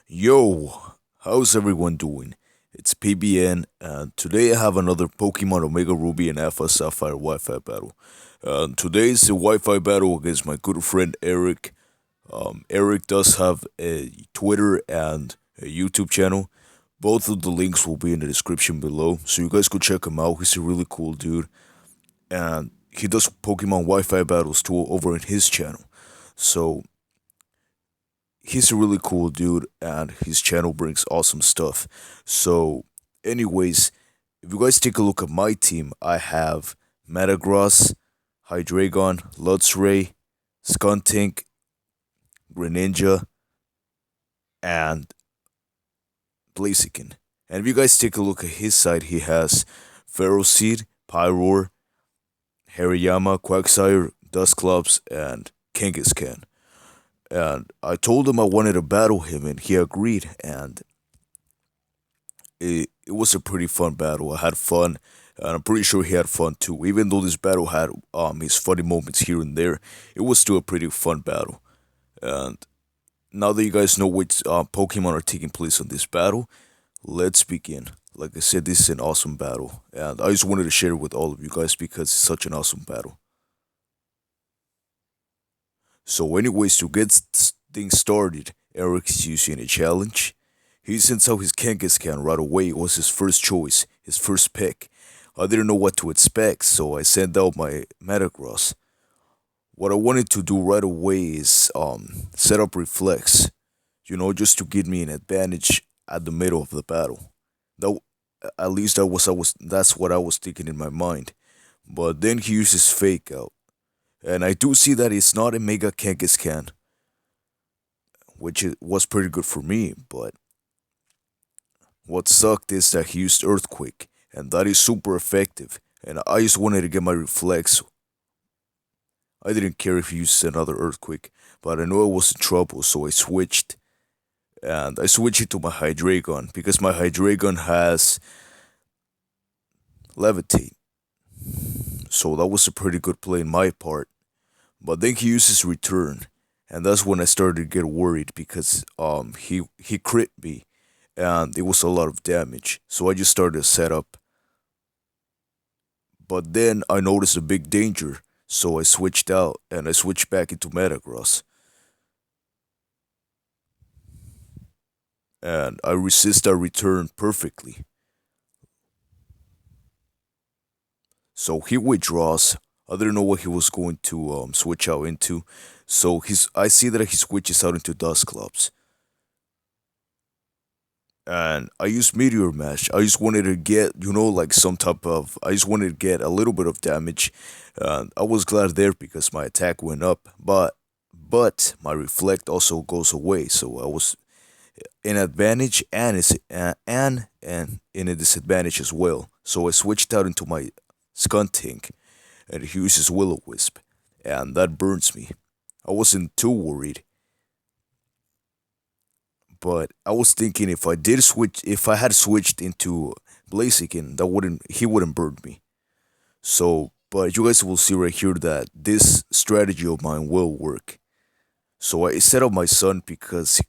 Yo, how's everyone doing? It's PBN, and today I have another Pokemon Omega Ruby and Alpha Sapphire Wi-Fi battle. Today's the Wi-Fi battle against my good friend Eric. Eric does have a Twitter and a YouTube channel. Both of the links will be in the description below, so you guys go check him out. He's a really cool dude, and he does Pokemon Wi-Fi battles too over in his channel. So he's a really cool dude and his channel brings awesome stuff. So, anyways, if you guys take a look at my team, I have Metagross, Hydreigon, Luxray, Skuntank, Greninja, and Blaziken. And if you guys take a look at his side, he has Ferroseed, Pyroar, Hariyama, Quagsire, Dusclops, and Kangaskhan. And I told him I wanted to battle him, and he agreed. And it was a pretty fun battle. I had fun, and I'm pretty sure he had fun too. Even though this battle had his funny moments here and there, it was still a pretty fun battle. And now that you guys know which Pokemon are taking place on this battle, let's begin. Like I said, this is an awesome battle, and I just wanted to share it with all of you guys because it's such an awesome battle. So, anyways, to get things started, Eric is using a challenge. He sends out his Kangaskhan right away. It was his first choice, his first pick. I didn't know what to expect, so I sent out my Metagross. What I wanted to do right away is set up Reflex, just to give me an advantage at the middle of the battle. That at least that's what I was thinking in my mind. But then he uses Fake Out. And I do see that it's not a Mega Kangaskhan, which was pretty good for me, but what sucked is that he used Earthquake, and that is super effective, and I just wanted to get my Reflex. I didn't care if he used another Earthquake, but I knew I was in trouble, so I switched. And I switched it to my Hydreigon, because my Hydreigon has Levitate. So that was a pretty good play in my part. But then he uses Return, and that's when I started to get worried because he crit me, and it was a lot of damage. So I just started to set up. But then I noticed a big danger, so I switched out and I switched back into Metagross. And I resist that return perfectly. So he withdraws. I didn't know what he was going to switch out into. So I see that he switches out into Dusclops. And I used Meteor Mash. I just wanted to get, like some type of. I just wanted to get a little bit of damage. I was glad there because my attack went up, but my reflect also goes away. So I was in advantage and in a disadvantage as well. So I switched out into my Skuntank, and he uses Will-O-Wisp, and that burns me. I wasn't too worried, but I was thinking if I had switched into Blaziken, he wouldn't burn me. So, but you guys will see right here that this strategy of mine will work. So I set up my son because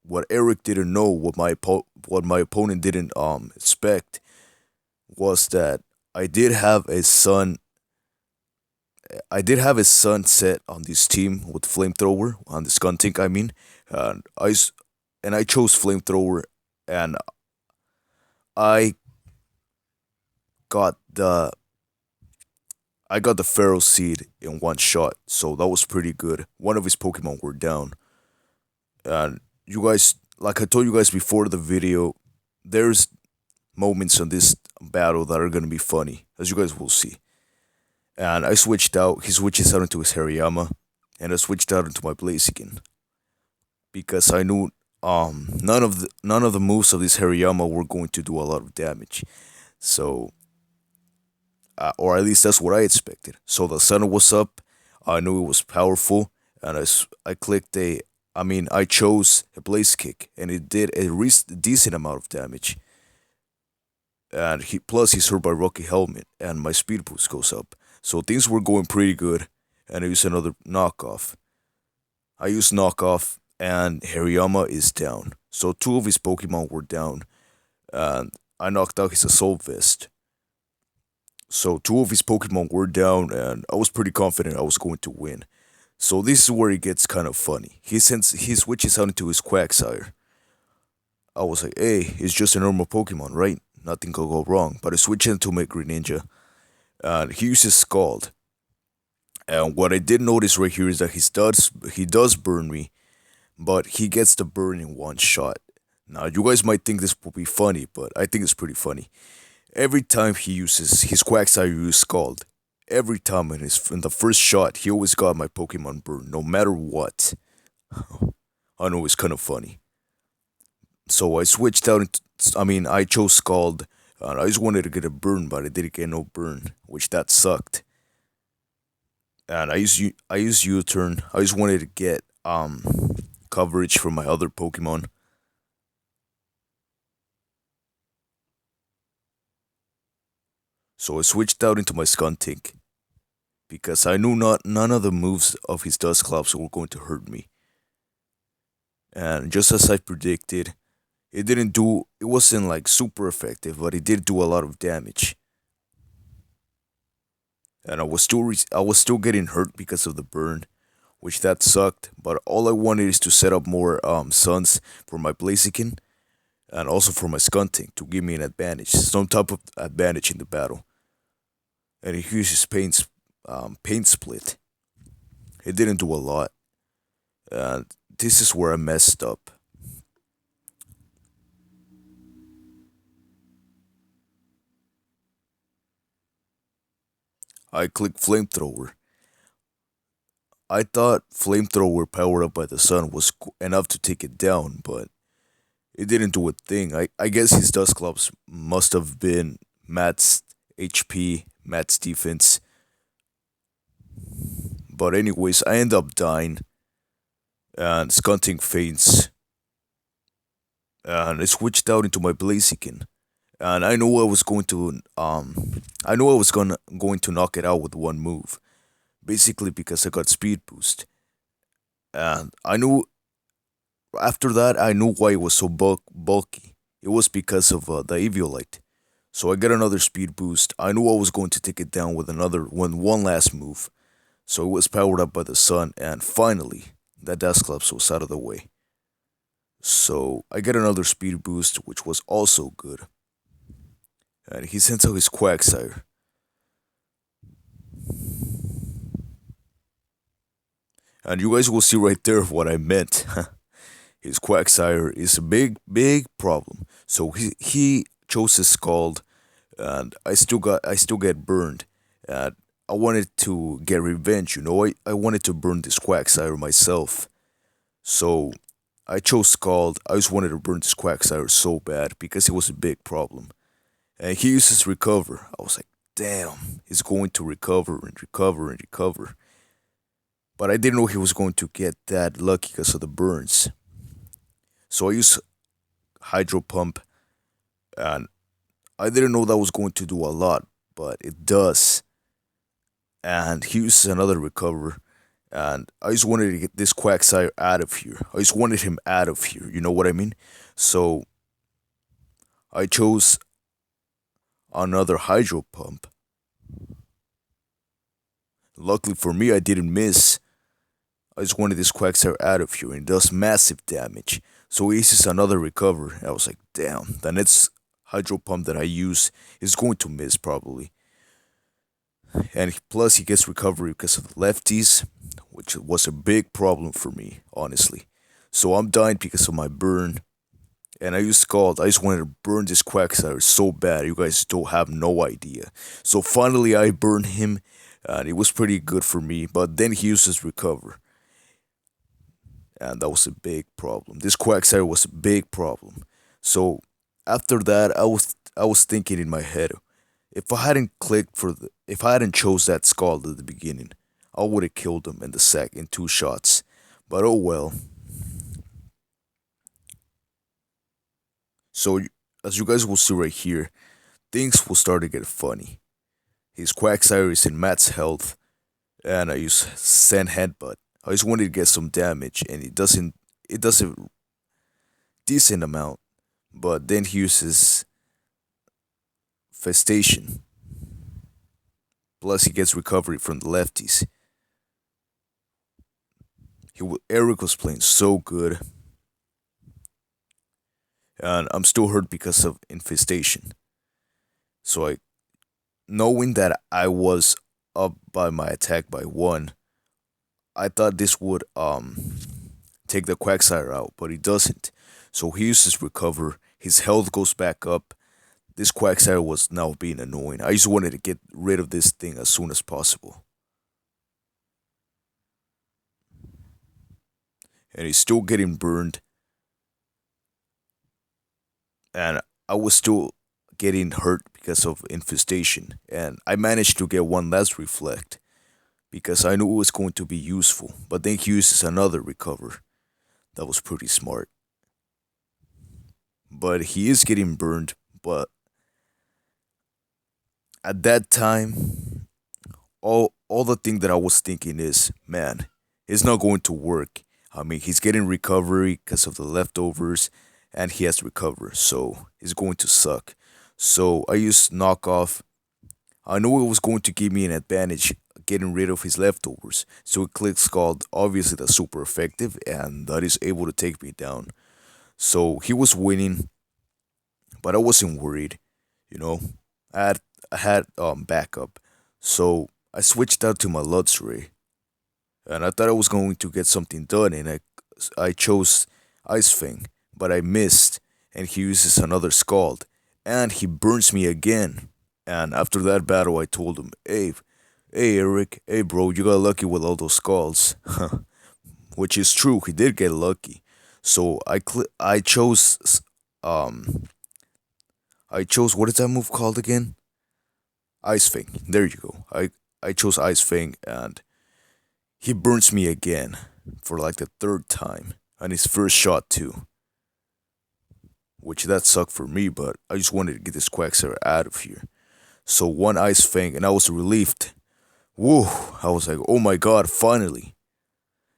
what Eric didn't know, what my opponent didn't expect, was that I did have a son. I did have a son set on this team with flamethrower on the Skuntank. I mean, and I chose flamethrower, and I got the I got the Pharaoh Seed in one shot, so that was pretty good. One of his Pokemon were down, and you guys, like I told you guys before the video, there's moments in this battle that are gonna be funny, as you guys will see. And I switched out. He switches out into his Hariyama, and I switched out into my Blaziken because I knew none of the moves of this Hariyama were going to do a lot of damage. So, or at least that's what I expected. So the sun was up. I knew it was powerful, and I clicked I chose a Blaze Kick, and it did a decent amount of damage. And he's hurt by Rocky Helmet, and my speed boost goes up. So things were going pretty good, and I used another knockoff. I used knockoff, and Hariyama is down. So two of his Pokemon were down, and I knocked out his Assault Vest. So two of his Pokemon were down, and I was pretty confident I was going to win. So this is where it gets kind of funny. He switches out into his Quagsire. I was like, hey, it's just a normal Pokemon, right? Nothing could go wrong. But I switch into my Greninja, and he uses Scald. And what I did notice right here is that he does burn me, but he gets the burn in one shot. Now you guys might think this will be funny, but I think it's pretty funny. Every time he uses his Quagsire use Scald, every time in the first shot, he always got my Pokemon burn, no matter what. I know it's kind of funny. So I switched out. I chose Scald. And I just wanted to get a burn, but I didn't get no burn, which that sucked. And I used U-turn. I just wanted to get coverage from my other Pokemon. So I switched out into my Skuntank because I knew not none of the moves of his Dusclops were going to hurt me. And just as I predicted, it wasn't like super effective, but it did do a lot of damage. And I was still getting hurt because of the burn, which that sucked. But all I wanted is to set up more suns for my Blaziken and also for my Skunting to give me an advantage, some type of advantage in the battle. And he uses paint split. It didn't do a lot, and this is where I messed up. I clicked flamethrower. I thought flamethrower powered up by the sun was enough to take it down, but it didn't do a thing. I guess his Dusclops must have been Matt's HP, Matt's defense. But anyways, I end up dying and Skunting faints, and I switched out into my Blaziken. And I knew I was going to knock it out with one move, basically because I got speed boost. And I knew after that I knew why it was so bulky. It was because of the Eviolite. So I got another speed boost. I knew I was going to take it down with one last move. So it was powered up by the sun, and finally that Dusclops was out of the way. So I get another speed boost, which was also good. And he sends out his Quagsire. And you guys will see right there what I meant. His Quagsire is a big, big problem. So he chose his Scald, and I still get burned. And I wanted to get revenge, I wanted to burn this Quagsire myself. So I chose Scald. I just wanted to burn this Quagsire so bad because it was a big problem. And he uses recover. I was like, damn, he's going to recover and recover and recover. But I didn't know he was going to get that lucky because of the burns. So I used Hydro Pump, and I didn't know that was going to do a lot, but it does. And he uses another recover, and I just wanted to get this Quagsire out of here. I just wanted him out of here, you know what I mean? So I chose another Hydro Pump. Luckily for me, I didn't miss. I just wanted this Quagsire out of here, and it does massive damage. So he uses another recover. I was like, damn, the next Hydro Pump that I use is going to miss probably. And plus, he gets recovery because of the lefties, which was a big problem for me, honestly. So I'm dying because of my burn. And I used Scald. I just wanted to burn this Quagsire so bad. You guys don't have no idea. So finally, I burned him, and it was pretty good for me. But then he uses recover, and that was a big problem. This Quagsire was a big problem. So after that, I was thinking in my head, if I hadn't chose that Scald at the beginning, I would have killed him in the sack in two shots. But oh well. So as you guys will see right here, things will start to get funny. His Quagsire is in Matt's health, and I use Sand Headbutt. I just wanted to get some damage, and it doesn't decent amount, but then he uses Festation. Plus, he gets recovery from the lefties. Erik was playing so good, and I'm still hurt because of Infestation. So knowing that I was up by my attack by one, I thought this would take the Quagsire out, but he doesn't. So he uses recover. His health goes back up. This Quagsire was now being annoying. I just wanted to get rid of this thing as soon as possible. And he's still getting burned. And I was still getting hurt because of infestation. And I managed to get one last reflect because I knew it was going to be useful. But then he uses another recover. That was pretty smart. But he is getting burned. But at that time, all the thing that I was thinking is, man, it's not going to work. I mean, he's getting recovery because of the leftovers, and he has to recover, so it's going to suck. So I used knockoff. I knew it was going to give me an advantage getting rid of his leftovers. So it clicks called obviously that's super effective, and that is able to take me down. So he was winning, but I wasn't worried. You know, I had backup, so I switched out to my Luxray, and I thought I was going to get something done, and I chose Ice Fang, but I missed, and he uses another Scald, and he burns me again. And after that battle, I told him, hey Erik, hey bro, you got lucky with all those Scalds, which is true. He did get lucky. So I chose I chose what is that move called again? Ice Fang. There you go. I chose Ice Fang, and he burns me again for like the third time, and his first shot too. Which that sucked for me, but I just wanted to get this Quagsire out of here. So one Ice Fang, and I was relieved. Woo! I was like, oh my god, finally.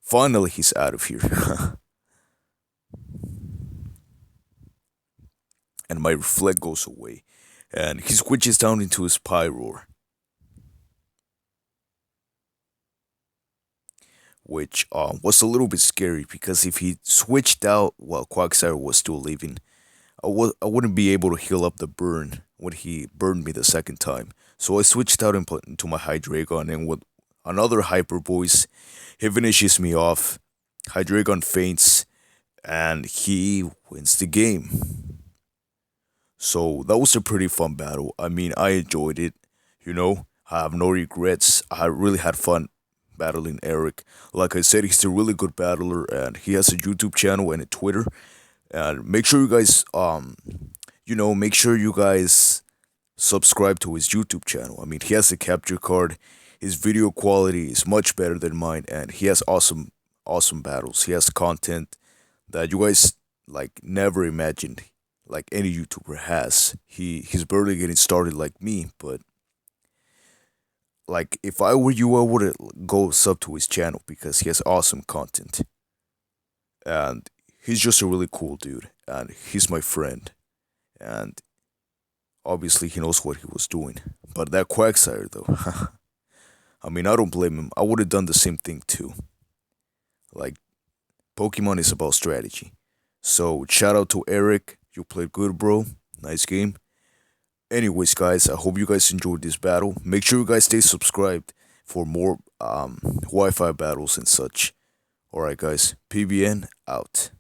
Finally, he's out of here. And my reflect goes away. And he switches down into his Pyroar. Which was a little bit scary because if he switched out while Quagsire was still living, I wouldn't be able to heal up the burn when he burned me the second time. So I switched out and put into my Hydreigon, and with another Hyper Voice, he finishes me off. Hydreigon faints, and he wins the game. So that was a pretty fun battle. I mean, I enjoyed it. You know, I have no regrets. I really had fun battling Erik. Like I said, he's a really good battler, and he has a YouTube channel and a Twitter. And make sure you guys, make sure you guys subscribe to his YouTube channel. I mean, he has a capture card. His video quality is much better than mine, and he has awesome battles. He has content that you guys like never imagined, like any YouTuber has. He's barely getting started like me, but like if I were you, I would go sub to his channel because he has awesome content, and he's just a really cool dude, and he's my friend, and obviously he knows what he was doing. But that Quagsire though, I mean, I don't blame him. I would have done the same thing too. Like, Pokemon is about strategy. So shout out to Erik. You played good, bro. Nice game. Anyways, guys, I hope you guys enjoyed this battle. Make sure you guys stay subscribed for more Wi-Fi battles and such. Alright, guys. PBN out.